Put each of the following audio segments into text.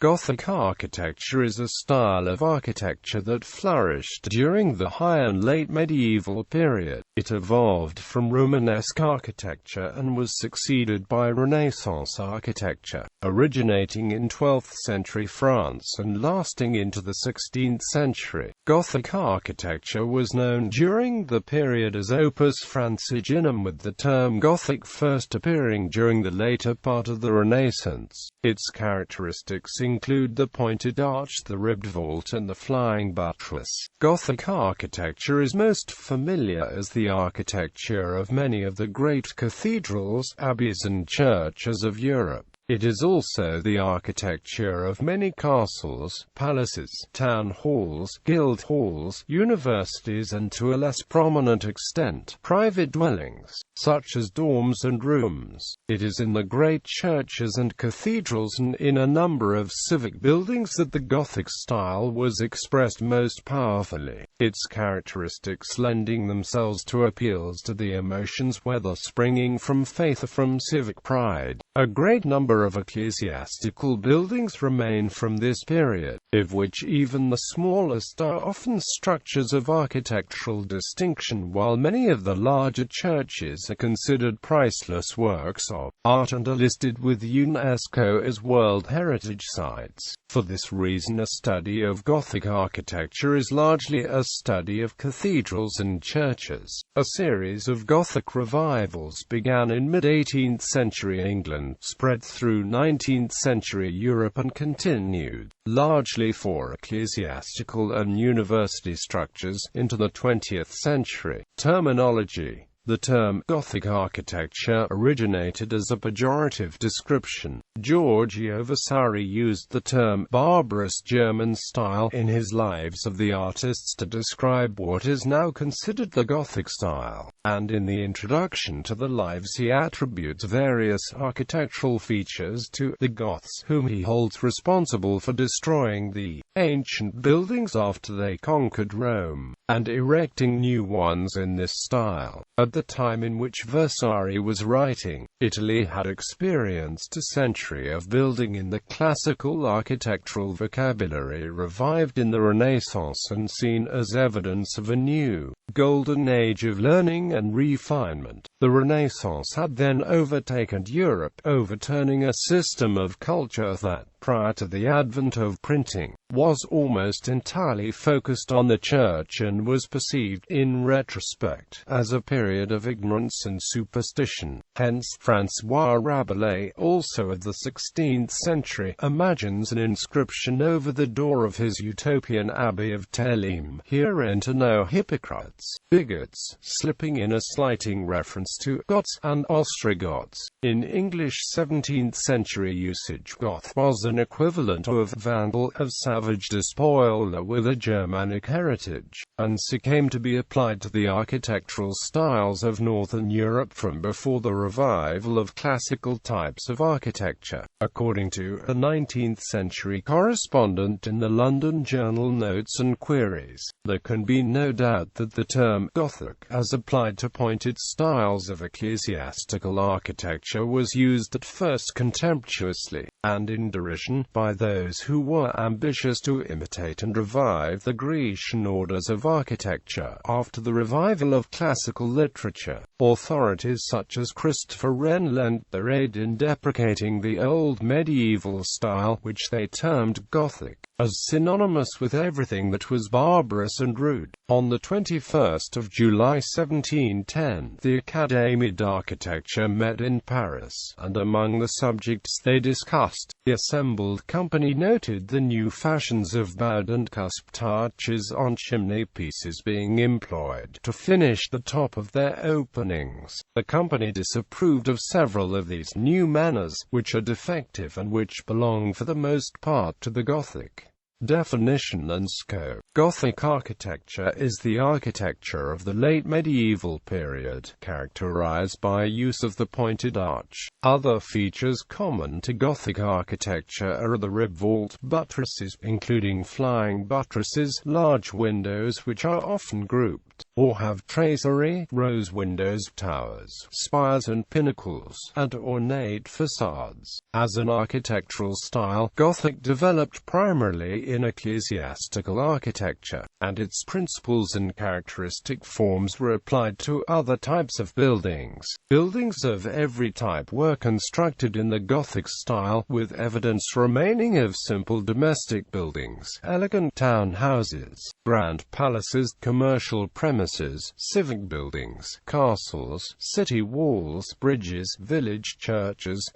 Gothic architecture is a style of architecture that flourished during the High and Late Medieval period. It evolved from Romanesque architecture and was succeeded by Renaissance architecture, originating in 12th century France and lasting into the 16th century. Gothic architecture was known during the period as Opus Francigenum, with the term Gothic first appearing during the later part of the Renaissance. Its characteristics include the pointed arch, the ribbed vault, and the flying buttress. Gothic architecture is most familiar as the architecture of many of the great cathedrals, abbeys, and churches of Europe. It is also the architecture of many castles, palaces, town halls, guild halls, universities, and to a less prominent extent, private dwellings, such as dorms and rooms. It is in the great churches and cathedrals and in a number of civic buildings that the Gothic style was expressed most powerfully, its characteristics lending themselves to appeals to the emotions, whether springing from faith or from civic pride. A great number of ecclesiastical buildings remain from this period, of which even the smallest are often structures of architectural distinction, while many of the larger churches are considered priceless works of art and are listed with UNESCO as World Heritage Sites. For this reason, a study of Gothic architecture is largely a study of cathedrals and churches. A series of Gothic revivals began in mid-18th century England, spread through 19th century Europe, and continued, largely for ecclesiastical and university structures, into the 20th century. Terminology. The term Gothic architecture originated as a pejorative description. Giorgio Vasari used the term barbarous German style in his Lives of the Artists to describe what is now considered the Gothic style, and in the introduction to the Lives he attributes various architectural features to the Goths, whom he holds responsible for destroying the ancient buildings after they conquered Rome, and erecting new ones in this style. At the time in which Vasari was writing, Italy had experienced a century of building in the classical architectural vocabulary revived in the Renaissance and seen as evidence of a new, golden age of learning and refinement. The Renaissance had then overtaken Europe, overturning a system of culture that, prior to the advent of printing, was almost entirely focused on the church and was perceived, in retrospect, as a period of ignorance and superstition. Hence, François Rabelais, also of the 16th century, imagines an inscription over the door of his utopian abbey of Thélème: "Here enter no hypocrites, bigots," slipping in a slighting reference to Goths and Ostrogoths. In English 17th century usage, Goth was an equivalent of Vandal, of savage despoiler with a Germanic heritage, and so came to be applied to the architectural styles of Northern Europe from before the revival of classical types of architecture. According to a 19th century correspondent in the London journal Notes and Queries, there can be no doubt that the term Gothic, as applied to pointed styles of ecclesiastical architecture, was used at first contemptuously, and in derision, by those who were ambitious to imitate and revive the Grecian orders of architecture after the revival of classical literature. Authorities such as Christopher Wren lent their aid in deprecating the old medieval style, which they termed Gothic, as synonymous with everything that was barbarous and rude. On the 21st of July 1710, the Académie d'Architecture met in Paris, and among the subjects they discussed, the assembled company noted the new fashions of bowed and cusped arches on chimney pieces being employed to finish the top of their openings. The company disapproved of several of these new manners, which are defective and which belong for the most part to the Gothic Definition and scope. Gothic architecture is the architecture of the late medieval period, characterized by use of the pointed arch. Other features common to Gothic architecture are the rib vault buttresses, including flying buttresses, large windows which are often grouped, or have tracery, rose windows, towers, spires and pinnacles, and ornate facades. As an architectural style, Gothic developed primarily in ecclesiastical architecture, and its principles and characteristic forms were applied to other types of buildings. Buildings of every type were constructed in the Gothic style, with evidence remaining of simple domestic buildings, elegant townhouses, grand palaces, commercial premises, civic buildings, castles, city walls, bridges, village churches,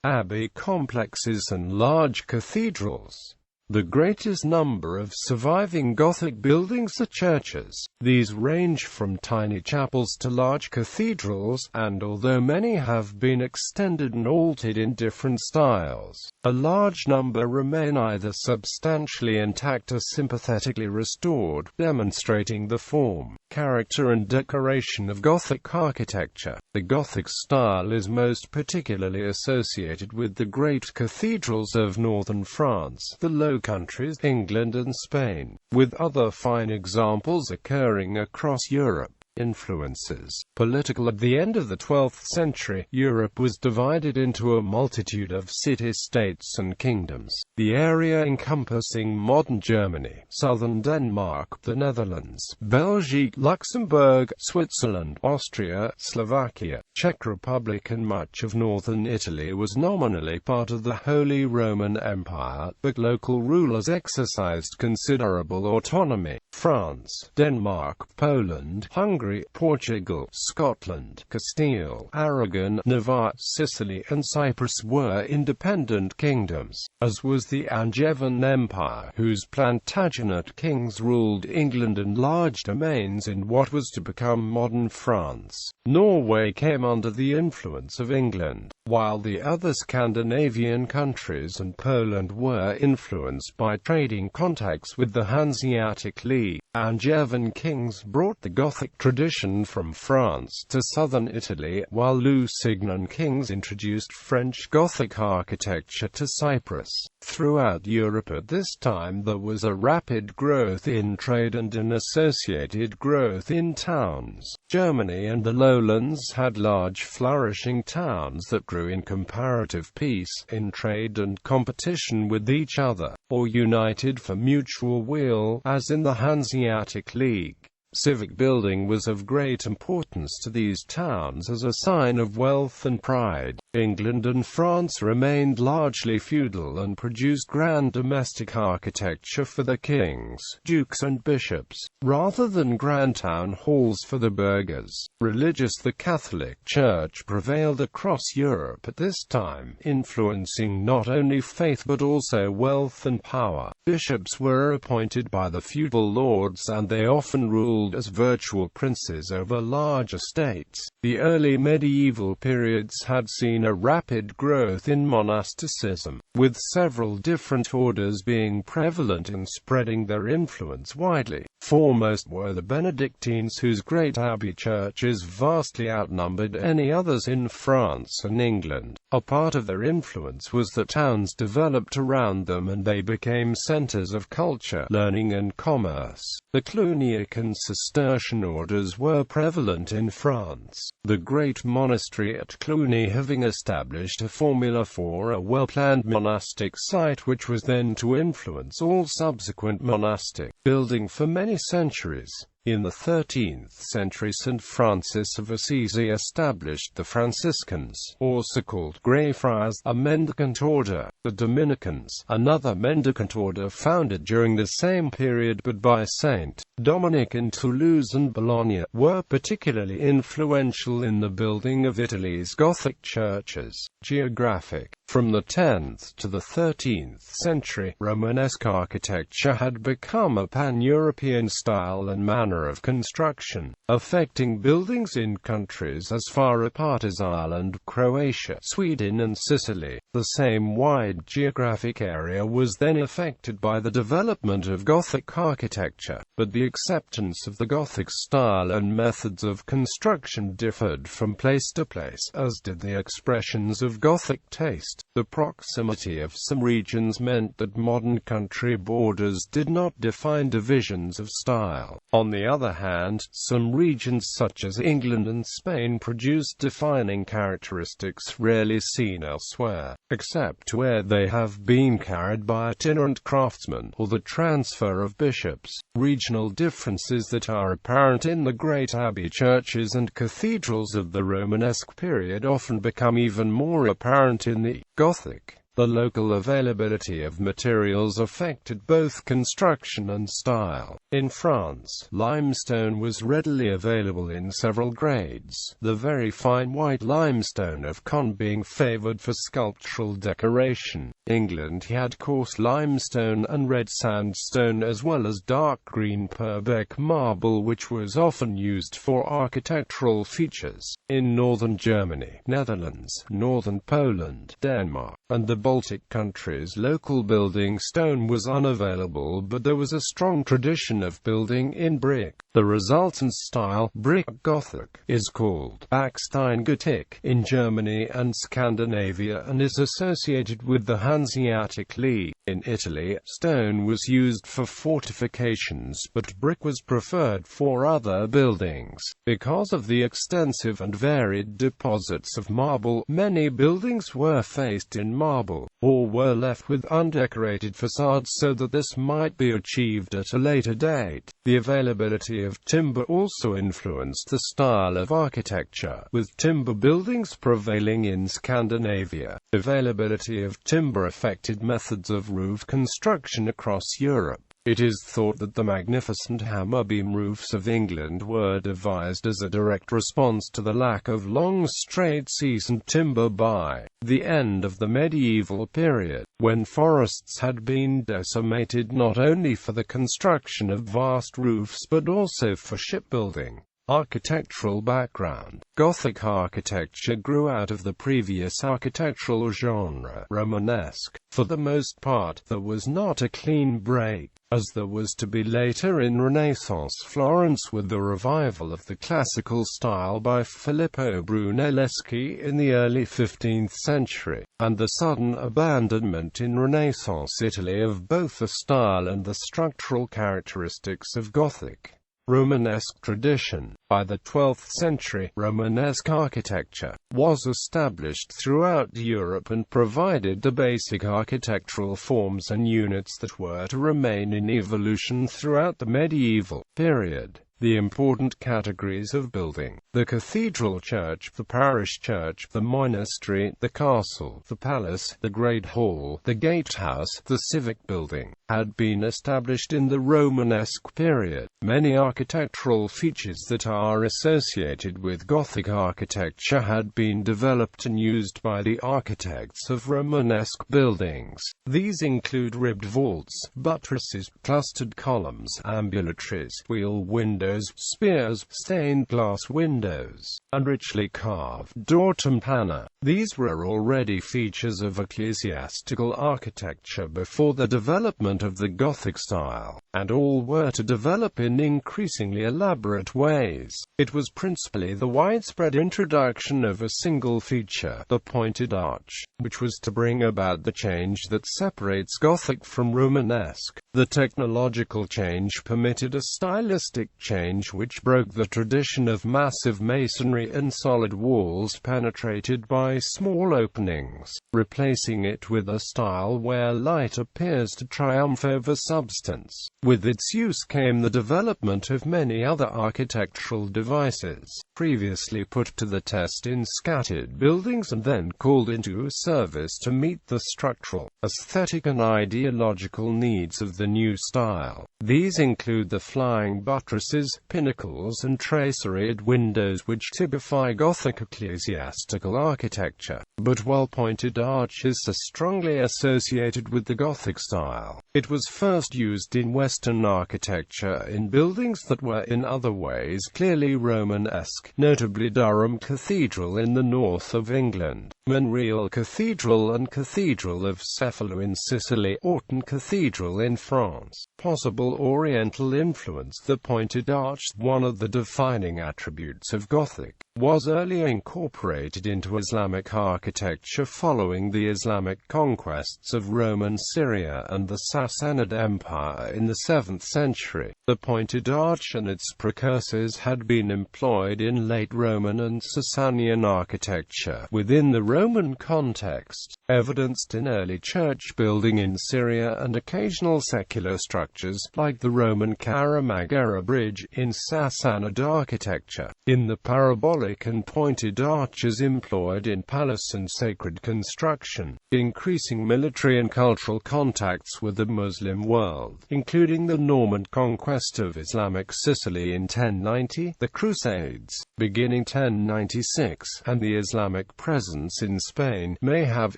abbey complexes and large cathedrals. The greatest number of surviving Gothic buildings are churches. These range from tiny chapels to large cathedrals, and although many have been extended and altered in different styles, a large number remain either substantially intact or sympathetically restored, demonstrating the form, character and decoration of Gothic architecture. The Gothic style is most particularly associated with the great cathedrals of northern France, the Low Countries, England and Spain, with other fine examples occurring across Europe. Influences. Political. At the end of the 12th century, Europe was divided into a multitude of city-states and kingdoms. The area encompassing modern Germany, southern Denmark, the Netherlands, Belgium, Luxembourg, Switzerland, Austria, Slovakia, Czech Republic and much of northern Italy was nominally part of the Holy Roman Empire, but local rulers exercised considerable autonomy. France, Denmark, Poland, Hungary, Portugal, Scotland, Castile, Aragon, Navarre, Sicily and Cyprus were independent kingdoms, as was the Angevin Empire, whose Plantagenet kings ruled England and large domains in what was to become modern France. Norway came under the influence of England, while the other Scandinavian countries and Poland were influenced by trading contacts with the Hanseatic League. Angevin kings brought the Gothic tradition from France to southern Italy, while Lusignan kings introduced French Gothic architecture to Cyprus. Throughout Europe at this time there was a rapid growth in trade and an associated growth in towns. Germany and the lowlands had large flourishing towns that grew in comparative peace, in trade and competition with each other, or united for mutual weal, as in the Hanseatic League. Civic building was of great importance to these towns as a sign of wealth and pride. England and France remained largely feudal and produced grand domestic architecture for the kings, dukes and bishops, rather than grand town halls for the burghers. Religious. The Catholic Church prevailed across Europe at this time, influencing not only faith but also wealth and power. Bishops were appointed by the feudal lords and they often ruled as virtual princes over large estates. The early medieval periods had seen a rapid growth in monasticism, with several different orders being prevalent and spreading their influence widely. Foremost were the Benedictines, whose great abbey churches vastly outnumbered any others in France and England. A part of their influence was that towns developed around them and they became centers of culture, learning and commerce. The Cluniac and Cistercian orders were prevalent in France, the great monastery at Cluny having established a formula for a well-planned monastic site which was then to influence all subsequent monastic building for many centuries. In the 13th century, St. Francis of Assisi established the Franciscans, also called Grey Friars, a mendicant order. The Dominicans, another mendicant order founded during the same period but by St. Dominic in Toulouse and Bologna, were particularly influential in the building of Italy's Gothic churches. Geographic. From the 10th to the 13th century, Romanesque architecture had become a pan-European style and manner manner of construction, affecting buildings in countries as far apart as Ireland, Croatia, Sweden and Sicily. The same wide geographic area was then affected by the development of Gothic architecture, but the acceptance of the Gothic style and methods of construction differed from place to place, as did the expressions of Gothic taste. The proximity of some regions meant that modern country borders did not define divisions of style. On the other hand, some regions such as England and Spain produced defining characteristics rarely seen elsewhere, except where they have been carried by itinerant craftsmen or the transfer of bishops. Regional differences that are apparent in the great abbey churches and cathedrals of the Romanesque period often become even more apparent in the Gothic. The local availability of materials affected both construction and style. In France, limestone was readily available in several grades, the very fine white limestone of Caen being favored for sculptural decoration. England had coarse limestone and red sandstone as well as dark green Purbeck marble, which was often used for architectural features. In northern Germany, Netherlands, northern Poland, Denmark, and the Baltic countries, local building stone was unavailable, but there was a strong tradition of building in brick. The resultant style, brick Gothic, is called Backstein Gothic in Germany and Scandinavia and is associated with the Hanseatic League. In Italy, stone was used for fortifications, but brick was preferred for other buildings. Because of the extensive and varied deposits of marble, many buildings were faced in marble, or were left with undecorated facades so that this might be achieved at a later date. The availability of timber also influenced the style of architecture, with timber buildings prevailing in Scandinavia. Availability of timber affected methods of roof construction across Europe. It is thought that the magnificent hammer-beam roofs of England were devised as a direct response to the lack of long straight seasoned timber by the end of the medieval period, when forests had been decimated not only for the construction of vast roofs but also for shipbuilding. Architectural background. Gothic architecture grew out of the previous architectural genre, Romanesque. For the most part, there was not a clean break, as there was to be later in Renaissance Florence with the revival of the classical style by Filippo Brunelleschi in the early 15th century, and the sudden abandonment in Renaissance Italy of both the style and the structural characteristics of Gothic. Romanesque tradition. By the 12th century, Romanesque architecture was established throughout Europe and provided the basic architectural forms and units that were to remain in evolution throughout the medieval period. The important categories of building: the cathedral church, the parish church, the monastery, the castle, the palace, the great hall, the gatehouse, the civic building, had been established in the Romanesque period. Many architectural features that are associated with Gothic architecture had been developed and used by the architects of Romanesque buildings. These include ribbed vaults, buttresses, clustered columns, ambulatories, wheel windows, spears, stained glass windows, and richly carved door tympana. These were already features of ecclesiastical architecture before the development of the Gothic style, and all were to develop in increasingly elaborate ways. It was principally the widespread introduction of a single feature, the pointed arch, which was to bring about the change that separates Gothic from Romanesque. The technological change permitted a stylistic change which broke the tradition of massive masonry and solid walls penetrated by small openings, replacing it with a style where light appears to triumph over substance. With its use came the development of many other architectural devices, previously put to the test in scattered buildings and then called into service to meet the structural, aesthetic and ideological needs of the new style. These include the flying buttresses, pinnacles and traceried windows which typify Gothic ecclesiastical architecture. But while pointed arches are strongly associated with the Gothic style, It was first used in Western architecture in buildings that were in other ways clearly Romanesque, notably Durham Cathedral in the north of England, Monreale Cathedral and Cathedral of Cefalù in Sicily, Autun Cathedral in France. Possible Oriental influence. The pointed arch, one of the defining attributes of Gothic, was early incorporated into Islamic architecture following the Islamic conquests of Roman Syria and the Sassanid Empire in the 7th century. The pointed arch and its precursors had been employed in late Roman and Sasanian architecture within the Roman context, evidenced in early church building in Syria and occasional secular structures, like the Roman Karamagera Bridge, in Sassanid architecture. In the parabolic and pointed arches employed in palace and sacred construction, increasing military and cultural contacts with the Muslim world, including the Norman conquest of Islamic Sicily in 1090, the Crusades, beginning 1096, and the Islamic presence in Spain, may have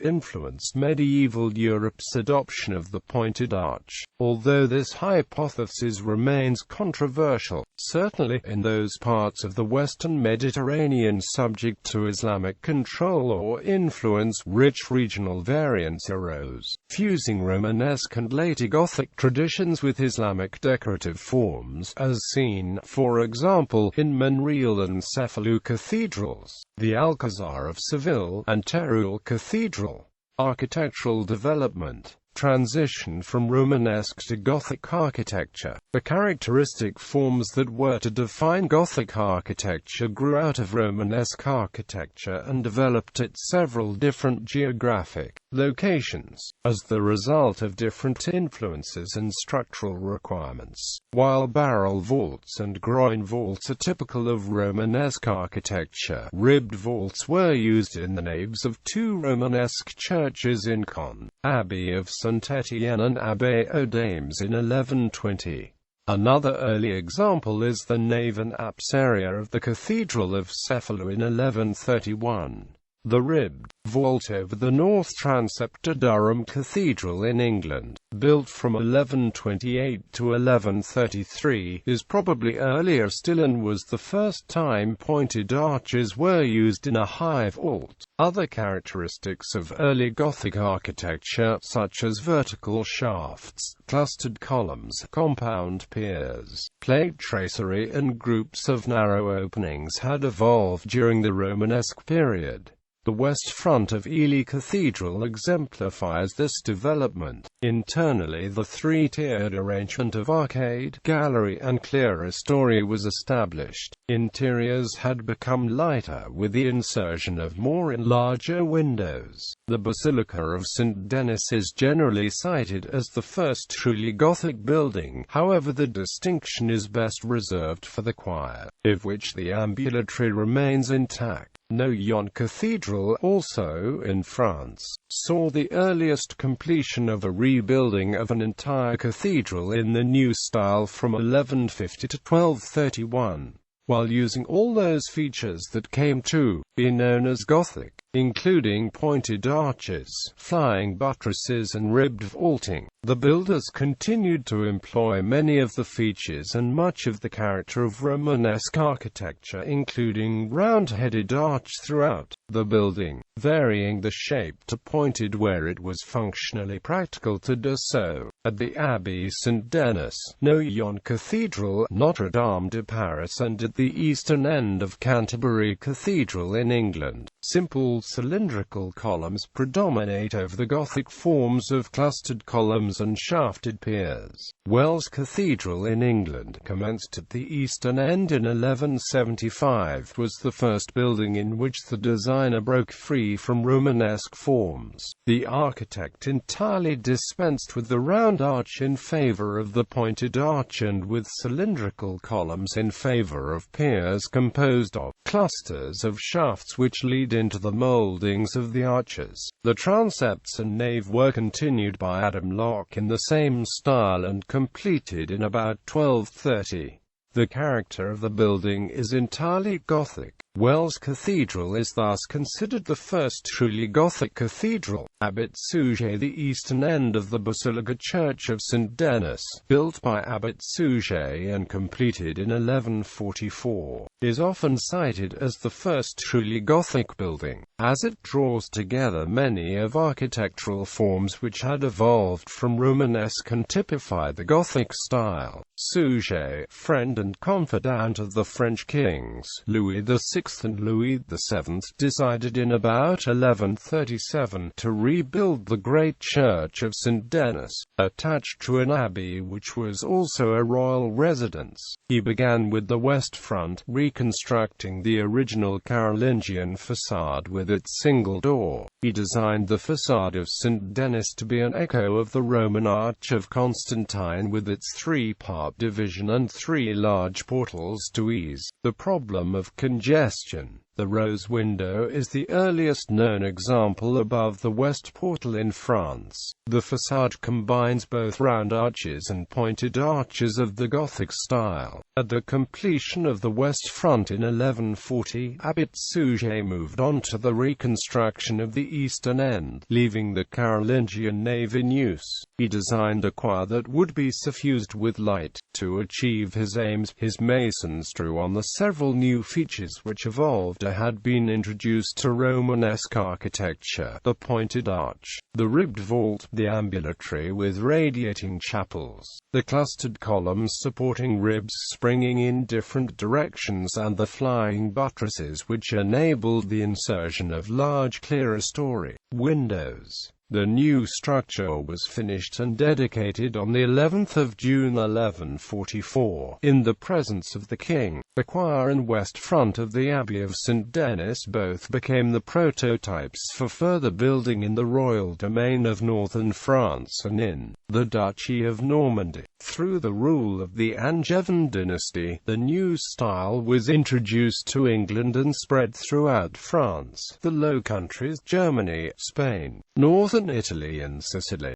influenced medieval Europe's adoption of the pointed arch. Although this hypothesis remains controversial, certainly in those parts of the Western Mediterranean subject to Islamic control or influence, rich regional variants arose, fusing Romanesque and later Gothic traditions with Islamic decorative forms, as seen, for example, in Monreale and Cefalù cathedrals, the Alcazar of Seville, and Teruel Cathedral. Architectural development. Transition from Romanesque to Gothic architecture. The characteristic forms that were to define Gothic architecture grew out of Romanesque architecture and developed at several different geographic locations, as the result of different influences and structural requirements. While barrel vaults and groin vaults are typical of Romanesque architecture, ribbed vaults were used in the naves of two Romanesque churches in Caen, Abbey of St. Etienne and Abbey aux Dames in 1120. Another early example is the nave and apse area of the Cathedral of Cefalù in 1131. The ribbed vault over the north transept to Durham Cathedral in England, built from 1128 to 1133, is probably earlier still and was the first time pointed arches were used in a high vault. Other characteristics of early Gothic architecture, such as vertical shafts, clustered columns, compound piers, plate tracery and groups of narrow openings, had evolved during the Romanesque period. The west front of Ely Cathedral exemplifies this development. Internally, the three-tiered arrangement of arcade, gallery and clerestory was established. Interiors had become lighter with the insertion of more and larger windows. The Basilica of St. Denis is generally cited as the first truly Gothic building, however the distinction is best reserved for the choir, of which the ambulatory remains intact. Noyon Cathedral, also in France, saw the earliest completion of a rebuilding of an entire cathedral in the new style from 1150 to 1231, while using all those features that came to be known as Gothic, including pointed arches, flying buttresses and ribbed vaulting. The builders continued to employ many of the features and much of the character of Romanesque architecture, including round-headed arch throughout the building, varying the shape to pointed where it was functionally practical to do so. At the Abbey St. Denis, Noyon Cathedral, Notre Dame de Paris, and at the eastern end of Canterbury Cathedral in England, simple cylindrical columns predominate over the Gothic forms of clustered columns and shafted piers. Wells Cathedral in England, commenced at the eastern end in 1175, was the first building in which the designer broke free from Romanesque forms. The architect entirely dispensed with the round arch in favor of the pointed arch and with cylindrical columns in favor of piers composed of clusters of shafts which lead into the mouldings of the arches. The transepts and nave were continued by Adam Locke in the same style and completed in about 1230. The character of the building is entirely Gothic. Wells Cathedral is thus considered the first truly Gothic cathedral. Abbot Suger, the eastern end of the Basilica Church of St. Denis, built by Abbot Suger and completed in 1144, is often cited as the first truly Gothic building, as it draws together many of architectural forms which had evolved from Romanesque and typify the Gothic style. Suger, friend and confidant of the French kings, Louis VI and Louis VII, decided in about 1137 to rebuild the great church of St. Denis, attached to an abbey which was also a royal residence. He began with the west front, reconstructing the original Carolingian facade with its single door. He designed the facade of St. Denis to be an echo of the Roman Arch of Constantine with its three-part division and three large portals to ease the problem of congestion. The rose window is the earliest known example above the west portal in France. The facade combines both round arches and pointed arches of the Gothic style. At the completion of the west front in 1140, Abbot Suger moved on to the reconstruction of the eastern end, leaving the Carolingian nave in use. He designed a choir that would be suffused with light. To achieve his aims, his masons drew on the several new features which evolved had been introduced to Romanesque architecture: the pointed arch, the ribbed vault, the ambulatory with radiating chapels, the clustered columns supporting ribs springing in different directions, and the flying buttresses which enabled the insertion of large clerestory windows. The new structure was finished and dedicated on the 11th of June 1144, in the presence of the king. The choir and west front of the Abbey of St. Denis both became the prototypes for further building in the royal domain of northern France and in the Duchy of Normandy. Through the rule of the Angevin dynasty, the new style was introduced to England and spread throughout France, the Low Countries, Germany, Spain, northern Italy and Sicily.